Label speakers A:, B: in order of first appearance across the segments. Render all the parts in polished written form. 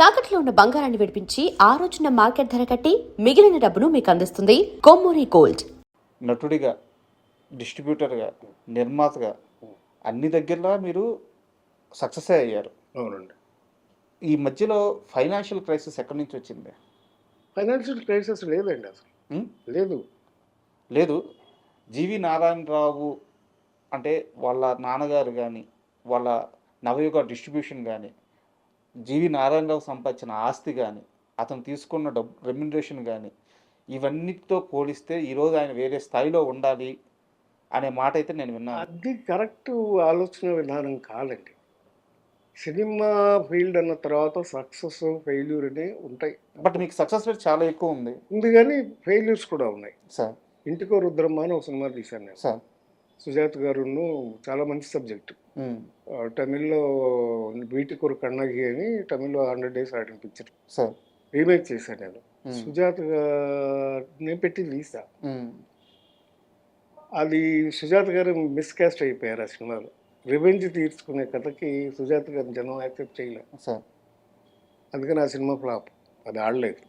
A: తాకట్లో ఉన్న బంగారాన్ని విడిపించి ఆ రోజున మార్కెట్ ధర కట్టి మిగిలిన డబ్బును మీకు అందిస్తుంది కొమ్మూరి గోల్డ్.
B: నటుడిగా, డిస్ట్రిబ్యూటర్గా, నిర్మాతగా అన్ని దగ్గరలో మీరు సక్సెస్ అయ్యారు.
C: అవునండి.
B: ఈ మధ్యలో ఫైనాన్షియల్ క్రైసిస్ ఎక్కడి నుంచి వచ్చింది?
C: ఫైనాన్షియల్ క్రైసిస్ లేదండి అసలు.
B: ఉం?
C: లేదు.
B: లేదు. జీవి నారాయణరావు అంటే వాళ్ళ నాన్నగారు కానీ, వాళ్ళ నవయుగ డిస్ట్రిబ్యూషన్ కానీ, జీవి నారాయణరావు సంపాదించిన ఆస్తి కానీ, అతను తీసుకున్న రెమ్యునరేషన్ కానీ, ఇవన్నిటితో పోలిస్తే ఈరోజు ఆయన వేరే స్థాయిలో ఉండాలి అనే మాట అయితే నేను విన్నాను.
C: అది కరెక్ట్ ఆలోచన విధానం కాదండి. సినిమా ఫీల్డ్ అన్న తర్వాత సక్సెస్, ఫెయిల్యూర్ అని ఉంటాయి.
B: బట్ మీకు సక్సెస్ రేట్ చాలా ఎక్కువ ఉంది.
C: ఉంది కానీ ఫెయిల్యూర్స్ కూడా ఉన్నాయి.
B: సార్
C: ఇంటికో రుద్రమ్మ అని ఒక సినిమా తీశాను నేను.
B: సార్
C: సుజాత గారును చాలా మంచి సబ్జెక్ట్. తమిళ్లో వీటికొరు కన్నగి అని తమిళ్లో 100 days ఆడిన పిక్చర్
B: సార్
C: రీమేక్ చేశాను నేను. సుజాత నేను పెట్టి తీసా. అది సుజాత గారు మిస్కాస్ట్ అయిపోయారు ఆ సినిమాలో. రివెంజ్ తీర్చుకునే కథకి సుజాత గారు జనం యాక్సెప్ట్ చేయలేదు.
B: సార్
C: అందుకని ఆ సినిమా ఫ్లాప్, అది ఆడలేదు.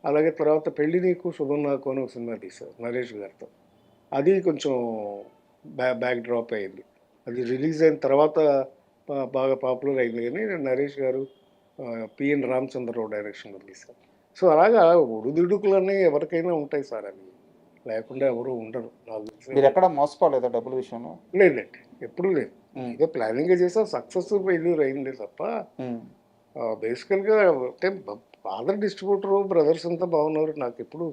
C: అలాగే తర్వాత పెళ్లి నీకు శుభం నాకు అని ఒక సినిమా తీశారు నరేష్ గారితో. అది కొంచెం బ్యాక్ డ్రాప్ అయింది. అది రిలీజ్ అయిన తర్వాత బాగా పాపులర్ అయింది. కానీ నరేష్ గారు పిఎన్ రామచంద్రరావు డైరెక్షన్లో తీశారు. సో అలాగా ఒడిదుడుకులన్నీ ఎవరికైనా ఉంటాయి సార్. అవి లేకుండా ఎవరు ఉండరు.
B: మీరు ఎక్కడ మోసపోలేదా డబ్బుల విషయంలో?
C: లేదండి, ఎప్పుడు లేదు. ఏదో ప్లానింగ్ చేసా, సక్సెస్ ఫెయిల్యూర్ అయింది తప్ప బేసికల్గా అంటే ఫాదర్ డిస్ట్రిబ్యూటర్, బ్రదర్స్ అంతా బాగున్నారు. నాకు ఎప్పుడు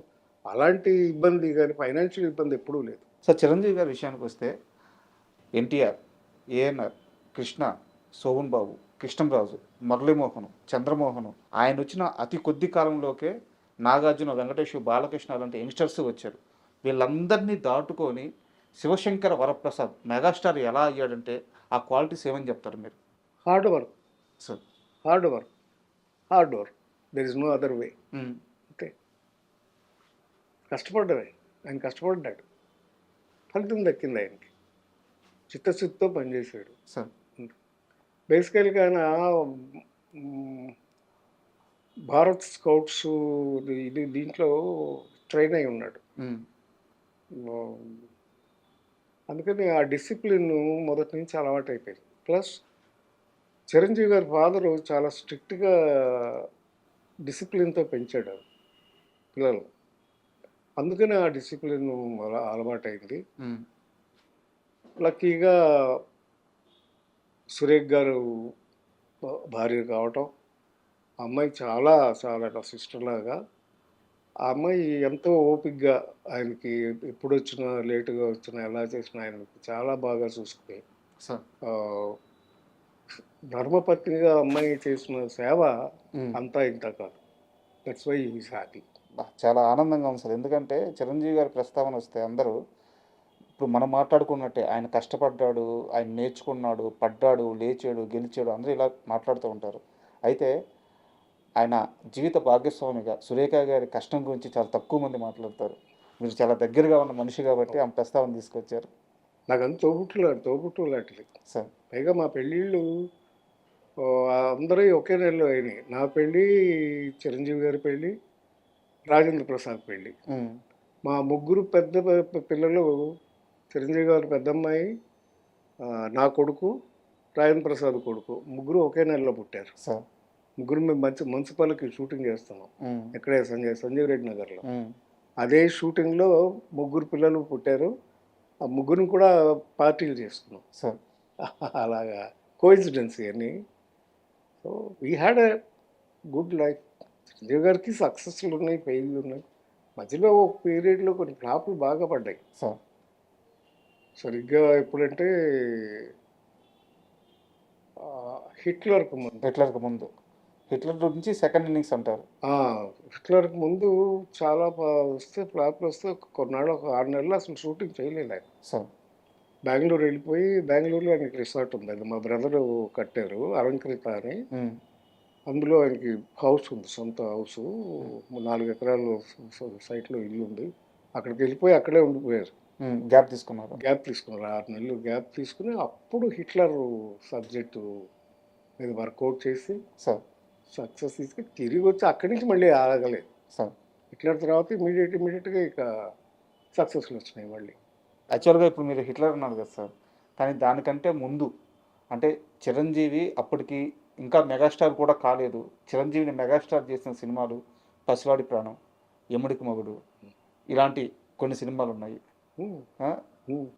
C: అలాంటి ఇబ్బంది కానీ ఫైనాన్షియల్ ఇబ్బంది ఎప్పుడూ లేదు.
B: సార్ చిరంజీవి గారి విషయానికి వస్తే ఎన్టీఆర్, ఏఎన్ఆర్, కృష్ణ, శోభన్ బాబు, కృష్ణంరాజు, మురళీమోహన్, చంద్రమోహన్, ఆయన వచ్చిన అతి కొద్ది కాలంలోకే నాగార్జున, వెంకటేష్, బాలకృష్ణ లాంటి యంగ్స్టర్స్ వచ్చారు. వీళ్ళందరినీ దాటుకొని శివశంకర వరప్రసాద్ మెగాస్టార్ ఎలా అయ్యాడంటే ఆ క్వాలిటీస్ ఏమని చెప్తారు మీరు?
C: Hard work
B: sir,
C: hard work, hard work, there is no other way. Okay, కష్టపడ్డమే. ఆయన కష్టపడ్డాడు, ఫలితం దక్కింది ఆయనకి. చిత్తశుద్ధితో పనిచేశాడు
B: సార్.
C: బేసికల్గా ఆయన భారత్ స్కౌట్స్ ఇది దీంట్లో ట్రైన్ అయి ఉన్నాడు. అందుకని ఆ డిసిప్లిన్ మొదటి నుంచి అలవాటు అయిపోయింది. ప్లస్ చిరంజీవి గారి ఫాదరు చాలా స్ట్రిక్ట్గా డిసిప్లిన్తో పెంచాడు పిల్లలు. అందుకని ఆ డిసిప్లిన్ అలవాటైంది. లక్కీగా సురేఖ్ గారు భార్య కావటం, అమ్మాయి చాలా చాలా సిస్టర్ లాగా. ఆ అమ్మాయి ఎంతో ఓపికగా ఆయనకి ఎప్పుడు వచ్చినా, లేటుగా వచ్చినా, ఎలా చేసినా ఆయనకి చాలా బాగా చూసుకుని ధర్మపత్నిగా అమ్మాయి చేసిన సేవ అంతా ఇంత కాదు. That's why is happy.
B: చాలా ఆనందంగా ఉంది సార్. ఎందుకంటే చిరంజీవి గారి ప్రస్తావన వస్తే అందరూ ఇప్పుడు మనం మాట్లాడుకున్నట్టే ఆయన కష్టపడ్డాడు, ఆయన నేర్చుకున్నాడు, పడ్డాడు, లేచాడు, గెలిచాడు, అందరూ ఇలా మాట్లాడుతూ ఉంటారు. అయితే ఆయన జీవిత భాగస్వామిగా సురేఖ గారి కష్టం గురించి చాలా తక్కువ మంది మాట్లాడతారు. మీరు చాలా దగ్గరగా ఉన్న మనిషి కాబట్టి ఆమె ప్రస్తావన తీసుకొచ్చారు.
C: నాకు అంత తోబుట్టు లాంటిది
B: సార్.
C: పైగా మా పెళ్ళిళ్ళు అందరూ ఒకే నెలలో అయినాయి. నా పెళ్ళి, చిరంజీవి గారి పెళ్ళి, రాజేంద్ర ప్రసాద్ పెళ్ళి. మా ముగ్గురు పెద్ద పిల్లలు, చిరంజీవి గారి పెద్దమ్మాయి, నా కొడుకు, రాజేంద్ర ప్రసాద్ కొడుకు, ముగ్గురు ఒకే నెలలో పుట్టారు.
B: సార్.
C: ముగ్గురు మేము మున్సిపాలిటీకి షూటింగ్ చేస్తున్నాం ఇక్కడే సంజీవ్ రెడ్డి నగర్లో. అదే షూటింగ్లో ముగ్గురు పిల్లలు పుట్టారు. ఆ ముగ్గురిని కూడా పార్టీలు చేసుకున్నాం.
B: సార్.
C: అలాగా కోఇన్సిడెన్స్ అని. So we had a good life. Chiranjeevi గారికి సక్సెస్లు ఉన్నాయి, ఫెయిల్లు ఉన్నాయి. మధ్యలో ఒక పీరియడ్లో కొన్ని ఫ్లాపులు బాగా పడ్డాయి.
B: సార్.
C: సరిగ్గా ఎప్పుడంటే హిట్లర్కి ముందు.
B: హిట్లర్ నుంచి సెకండ్ ఇన్నింగ్స్ అంటారు.
C: హిట్లర్కి ముందు చాలా వస్తే ఫ్లాప్లు వస్తే కొన్నాళ్ళు, ఒక 6 నెలలు అసలు షూటింగ్ చేయలేదు ఆయన.
B: సార్.
C: బెంగళూరు వెళ్ళిపోయి, బెంగళూరులో ఆయనకి రిసార్ట్ ఉంది, అది మా బ్రదరు కట్టారు, అలంకృత అని. అందులో ఆయనకి హౌస్ ఉంది, సొంత హౌస్, 4 ఎకరాలు సైట్లో ఇల్లు ఉంది. అక్కడికి వెళ్ళిపోయి అక్కడే ఉండిపోయారు.
B: గ్యాప్ తీసుకున్నారు.
C: 6 నెలలు గ్యాప్ తీసుకుని అప్పుడు హిట్లర్ సబ్జెక్టు మీద వర్కౌట్ చేసి
B: సార్
C: సక్సెస్ తీసుకుని తిరిగి వచ్చి అక్కడి నుంచి మళ్ళీ ఆగలేదు.
B: సార్
C: హిట్లర్ తర్వాత ఇమీడియట్గా ఇక సక్సెస్లు వచ్చినాయి మళ్ళీ.
B: యాక్చువల్గా ఇప్పుడు మీరు హిట్లర్ అన్నారు కదా సార్, కానీ దానికంటే ముందు అంటే చిరంజీవి అప్పటికి ఇంకా మెగాస్టార్ కూడా కాలేదు. చిరంజీవిని మెగాస్టార్ చేసిన సినిమాలు పసివాడి ప్రాణం, యముడికి మొగుడు, ఇలాంటి కొన్ని సినిమాలు ఉన్నాయి.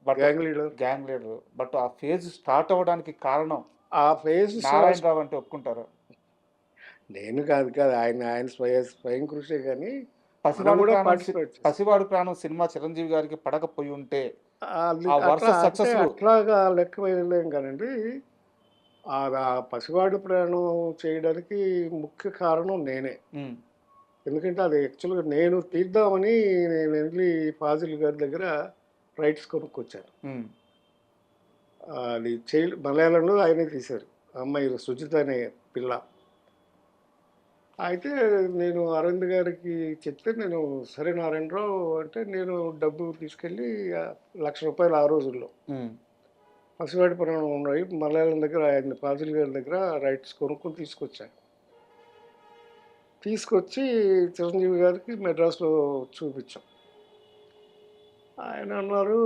B: But
C: gang leader.
B: Gang leader. But ఆ ఫేజ్ స్టార్ట్ అవ్వడానికి కారణం
C: ఆ ఫేజ్
B: నారాయణరావు అంటే ఒప్పుకుంటారా?
C: నేను కాదు ఆయన ఆయన స్వయం కృషే, కానీ
B: పసివాడు
C: కూడా
B: ప్రాణం
C: పార్టిసిపేట్
B: పసివాడు ప్రాణం సినిమా చిరంజీవి గారికి పడకపోయి ఉంటే
C: అది
B: ఆ వరుస
C: అట్లా అంటే
B: సక్సెస్
C: అట్లాగా లెక్క వేయలేం కానండి. ఆ ఆ పసివాడి ప్రయాణం చేయడానికి ముఖ్య కారణం నేనే. ఎందుకంటే అది యాక్చువల్గా నేను తీద్దామని నేను వెళ్ళి ఫాజిల్ గారి దగ్గర రైట్స్ కొనుక్కొచ్చాను. అది మలయాళంలో ఆయనే తీశారు. అమ్మాయి సుజిత అనే పిల్ల. అయితే నేను అరవింద్ గారికి చెప్తే, నేను సరే నారాయణరావు అంటే, నేను డబ్బు తీసుకెళ్ళి ₹1,00,000 ఆ రోజుల్లో పసివాడి ప్రాణం ఉన్నాయి మలయాళం దగ్గర, ఆయన ఫాజిల్ గారి దగ్గర రైట్స్ కొనుక్కొని తీసుకొచ్చి చిరంజీవి గారికి మెడ్రాస్లో చూపించాం. ఆయన అన్నారు,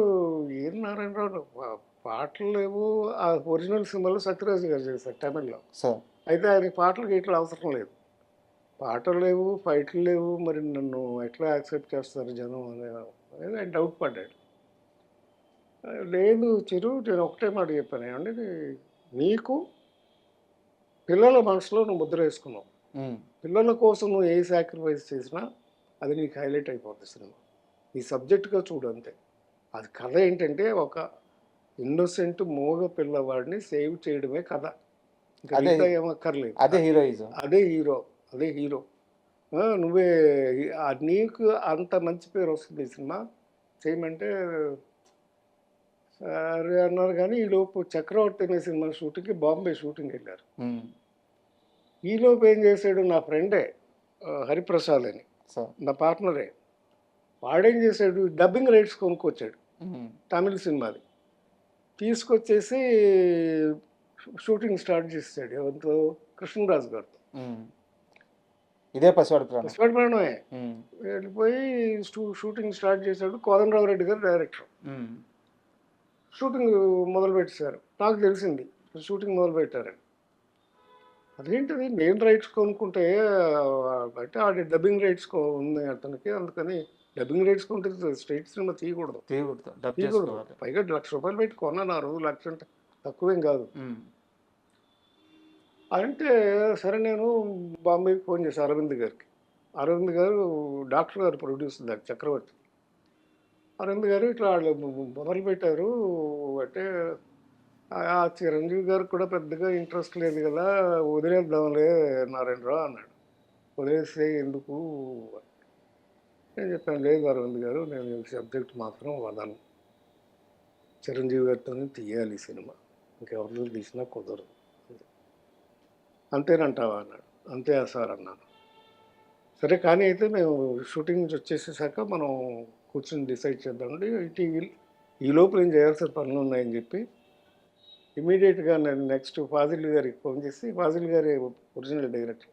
C: ఏం నారాయణరావు పాటలు లేవు. ఆ ఒరిజినల్ సినిమాలో సత్యరాజు గారు చేశారు తమిళ్లో. అయితే ఆయనకి పాటలు గీటలు అవసరం లేదు, పాటలు లేవు, ఫైట్లు లేవు, మరి నన్ను ఎట్లా యాక్సెప్ట్ చేస్తారు జనం అనేది ఆయన డౌట్ పడ్డాడు. లేదు చిరు, నేను ఒకటే మాట చెప్పాను, ఏమంటే నీకు పిల్లల మనసులో నువ్వు ముద్ర వేసుకున్నావు. పిల్లల కోసం నువ్వు ఏ సాక్రిఫైస్ చేసినా అది నీకు హైలైట్ అయిపోతుంది సినిమా. ఈ సబ్జెక్ట్గా చూడు అంతే. అది కథ ఏంటంటే, ఒక ఇన్నోసెంట్ మూగ పిల్లవాడిని సేవ్ చేయడమే కథ. ఇంకా ఏమక్కర్లేదు. అదే హీరో. నువ్వే నీకు అంత మంచి పేరు వస్తుంది ఈ సినిమా చేయమంటే సరే అన్నారు. కానీ ఈలోపు చక్రవర్తి అనే సినిమా షూటింగ్కి బాంబే షూటింగ్ వెళ్ళారు. ఈలోపు ఏం చేశాడు, నా ఫ్రెండే హరిప్రసాద్ అని, నా పార్ట్నరే, వాడేం చేశాడు, డబ్బింగ్ రైట్స్ కొనుక్కొచ్చాడు తమిళ సినిమాది. తీసుకొచ్చేసి షూటింగ్ స్టార్ట్ చేసాడు. ఎవరితో? కృష్ణరాజు గారితో.
B: ఇదే పసివాడి
C: ప్రాణమే. వెళ్ళిపోయి షూటింగ్ స్టార్ట్ చేశాడు. కోదండరావు రెడ్డి గారు డైరెక్టర్. షూటింగ్ మొదలు పెట్టేశారు. నాకు తెలిసింది షూటింగ్ మొదలు పెట్టారని. అదేంటిది, నేను రైట్స్ కొనుక్కుంటే అంటే ఆడి డబ్బింగ్ రైట్స్ ఉంది అతనికి, అందుకని డబ్బింగ్ రైట్స్ కొంటే స్ట్రైట్ సినిమా తీయకూడదు. పైగా ₹1,00,000 పెట్టి కొన్నాను ఆ రోజు. 1,00,000 అంటే తక్కువేం కాదు. అంటే సరే, నేను బాంబేకి ఫోన్ చేశాను అరవింద్ గారికి. అరవింద్ గారు డాక్టర్ గారు ప్రొడ్యూసర్ దాకా చక్రవర్తి. అరవింద్ గారు ఇట్లా వాళ్ళు మొదలు పెట్టారు అంటే, ఆ చిరంజీవి గారికి కూడా పెద్దగా ఇంట్రెస్ట్ లేదు కదా, వదిలేద్దాంలే నారాయణరావు అన్నాడు. వదిలేస్తే ఎందుకు నేను చెప్పాను, లేదు అరవింద్ గారు, నేను సబ్జెక్ట్ మాత్రం వదను, చిరంజీవి గారితోనే తీయాలి ఈ సినిమా, ఇంకెవరితో తీసినా కుదరదు. అంతేనంటావా అన్నాడు. అంతే సార్ అన్నాను. సరే కానీ అయితే మేము షూటింగ్ నుంచి వచ్చేసేసాక మనం కూర్చొని డిసైడ్ చేద్దామండి. ఈ లోపు నేను చేయాల్సిన పనులు ఉన్నాయని చెప్పి ఇమీడియట్గా నేను నెక్స్ట్ ఫాజిల్ గారికి ఫోన్ చేసి, ఫాజిల్ గారి ఒరిజినల్ డైరెక్టర్,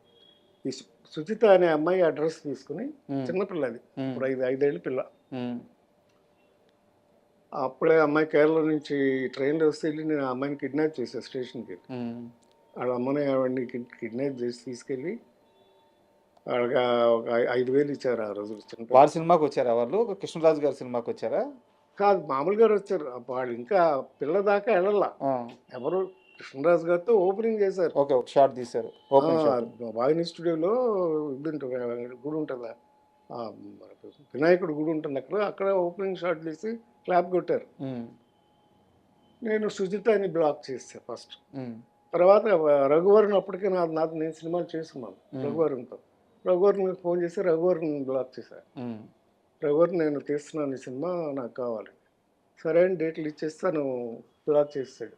C: ఈ సుచిత అనే అమ్మాయి అడ్రస్ తీసుకుని, చిన్నపిల్లది, ఇప్పుడు 5 ఏళ్ళ పిల్ల, అప్పుడే అమ్మాయి కేరళ నుంచి ట్రైన్లో వస్తే వెళ్ళి నేను ఆ అమ్మాయిని కిడ్నాప్ చేశాను స్టేషన్కి. వాళ్ళ అమ్మని ఆవిడని కిడ్నాప్ చేసి తీసుకెళ్ళి వాళ్ళకి ఒక 5,000 ఇచ్చారు ఆ రోజు.
B: వారి సినిమాకి వచ్చారా వాళ్ళు? కృష్ణరాజు గారి సినిమాకి వచ్చారా?
C: కాదు, మామూలుగా వచ్చారు. వాళ్ళు ఇంకా పిల్ల దాకా వెళ్ళాల. ఎవరు? కృష్ణరాజు గారితో ఓపెనింగ్ చేశారు.
B: ఓకే, ఒక షాట్ తీశారు.
C: వాహిని స్టూడియోలో ఇది ఉంటుంది, గుడి ఉంటుందా, వినాయకుడు గుడి ఉంటుంది, అక్కడ ఓపెనింగ్ షాట్ తీసి క్లాప్ కొట్టారు. నేను సుజితని బ్లాక్ చేస్తాను ఫస్ట్. తర్వాత రఘువరన్, అప్పటికే నేను సినిమాలు చేస్తున్నాను రఘువరన్తో. రఘువరన్ ఫోన్ చేసి రఘువరన్ బ్లాక్ చేశాను. రఘువరన్, నేను తీస్తున్నాను ఈ సినిమా, నాకు కావాలి. సరే అని డేట్లు ఇచ్చేస్తాను, బ్లాక్ చేస్తాడు.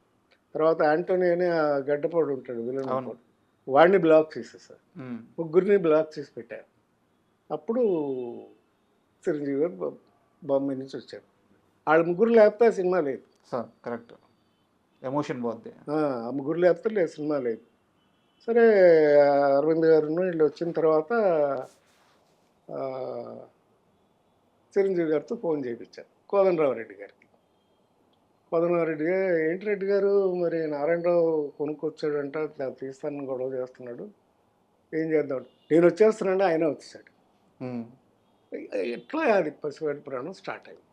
C: తర్వాత యాంటోనీ అని ఆ గడ్డపాడు ఉంటాడు, విలన్, వాడిని బ్లాక్ చేసేసారు. ముగ్గురిని బ్లాక్ చేసి పెట్టారు. అప్పుడు చిరంజీవి గారు బాంబే నుంచి వచ్చారు. వాళ్ళ ముగ్గురు లేకపోతే ఆ సినిమా లేదు.
B: కరెక్ట్, ఎమోషన్ పోద్ది.
C: ఆ ముగ్గురు లేకపోతే లేదు, సినిమా లేదు. సరే అరవింద్ గారును వీళ్ళు వచ్చిన తర్వాత ఆ, చిరంజీవి గారితో ఫోన్ చేయించారు కోదండరామరెడ్డి గారికి. కోదండరామరెడ్డి గారు, ఏంటి రెడ్డి గారు మరి నారాయణరావు కొనుక్కొచ్చాడంట, తీస్తానని గొడవ చేస్తున్నాడు, ఏం చేద్దాం, నేను వచ్చేస్తున్నాను, ఆయన వచ్చేసాడు.
B: ఉమ్.
C: ఎట్లా అది పసివాడి పురాణం స్టార్ట్ అయింది.